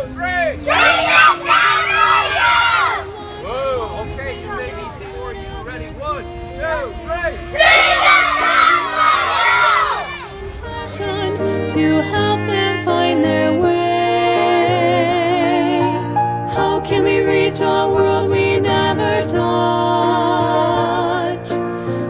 3. Jesus died for you! Whoa, okay, you may be seeing more. You ready? 1, 2, 3. Jesus died for you! To help them find their way. How can we reach a world we never touch?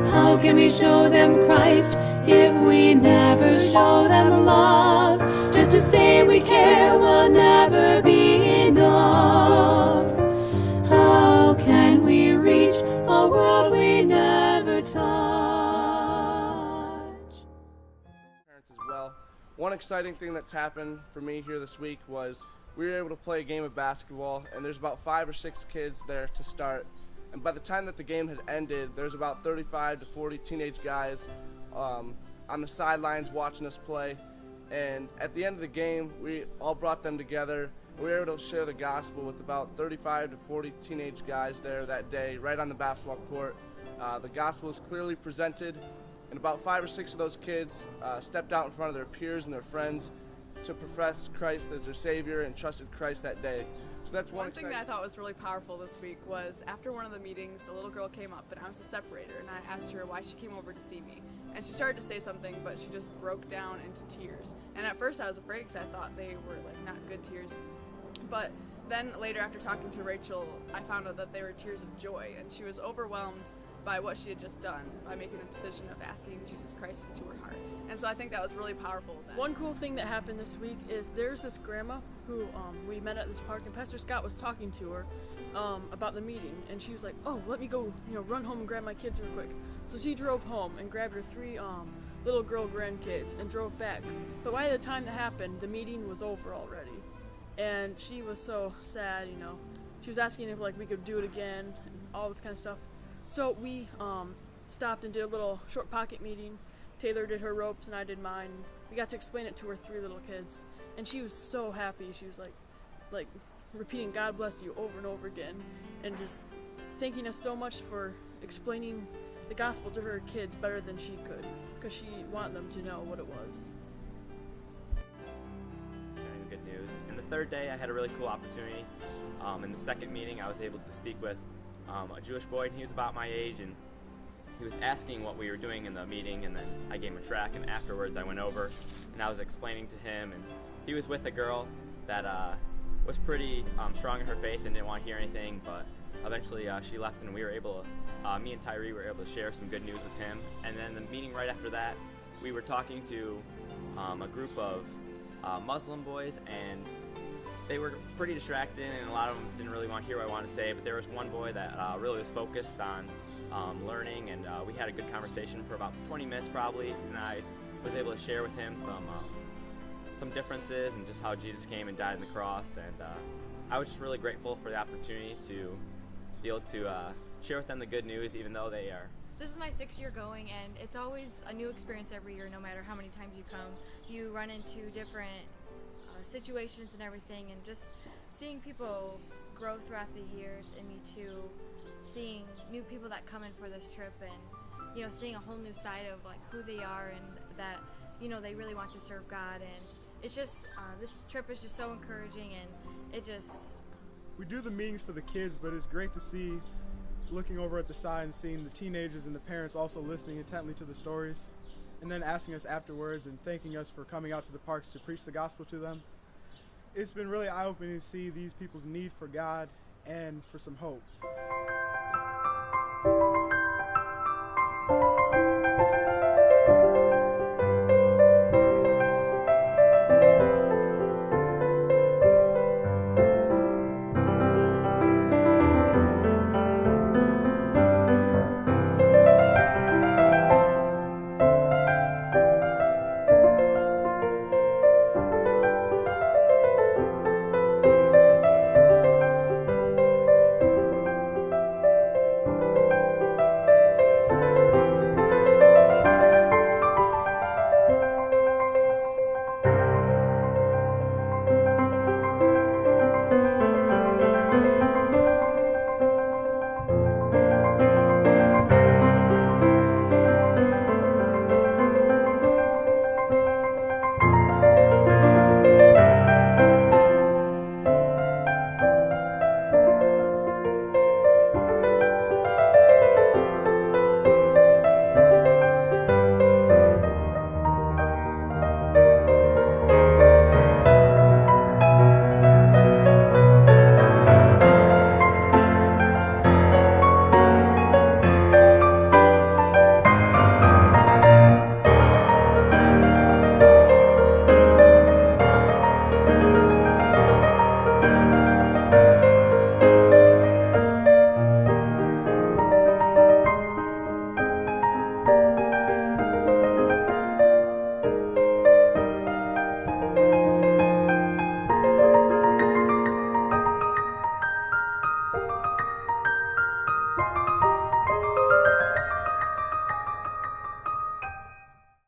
How can we show them Christ if we never show them love? Just to say we care will never be enough. How can we reach a world we never touch? Parents as well. One exciting thing that's happened for me here this week was we were able to play a game of basketball, and there's about 5 or 6 kids there to start. And by the time that the game had ended, there's about 35 to 40 teenage guys on the sidelines watching us play. And at the end of the game, we all brought them together. We were able to share the gospel with about 35 to 40 teenage guys there that day, right on the basketball court. The gospel was clearly presented, and about 5 or 6 of those kids stepped out in front of their peers and their friends to profess Christ as their Savior and trusted Christ that day. So that's one thing that I thought was really powerful this week was after one of the meetings, a little girl came up and I was a separator, and I asked her why she came over to see me. And she started to say something, but she just broke down into tears. And at first I was afraid because I thought they were like not good tears. But then later, after talking to Rachel, I found out that they were tears of joy, and she was overwhelmed by what she had just done by making the decision of asking Jesus Christ into her heart. And so I think that was really powerful. One cool thing that happened this week is there's this grandma who we met at this park, and Pastor Scott was talking to her about the meeting, and she was like, "Oh, let me go, run home and grab my kids real quick." So she drove home and grabbed her 3 little girl grandkids and drove back. But by the time that happened, the meeting was over already, and she was so sad. She was asking if we could do it again and all this kind of stuff. So we stopped and did a little short pocket meeting. Taylor did her ropes and I did mine. We got to explain it to her 3 little kids, and she was so happy. She was like repeating "God bless you" over and over again, and just thanking us so much for explaining the gospel to her kids better than she could, because she wanted them to know what it was. Sharing the good news. And the third day, I had a really cool opportunity. In the second meeting, I was able to speak with a Jewish boy, and he was about my age, and he was asking what we were doing in the meeting, and then I gave him a track, and afterwards I went over and I was explaining to him, and he was with a girl that was pretty strong in her faith and didn't want to hear anything, but eventually she left, and we were able to, me and Tyree were able to share some good news with him. And then the meeting right after that, we were talking to a group of Muslim boys, and they were pretty distracted, and a lot of them didn't really want to hear what I wanted to say, but there was one boy that really was focused on learning, and we had a good conversation for about 20 minutes probably, and I was able to share with him some differences and just how Jesus came and died on the cross, and I was just really grateful for the opportunity to be able to share with them the good news, even though they are. This is my 6th year going, and it's always a new experience every year, no matter how many times you come. You run into different situations and everything, and just seeing people grow throughout the years, and me too, seeing new people that come in for this trip, and seeing a whole new side of who they are, and that they really want to serve God, and it's just this trip is just so encouraging, and it just we do the meetings for the kids, but it's great to see, looking over at the side and seeing the teenagers and the parents also listening intently to the stories, and then asking us afterwards and thanking us for coming out to the parks to preach the gospel to them. It's been really eye-opening to see these people's need for God and for some hope.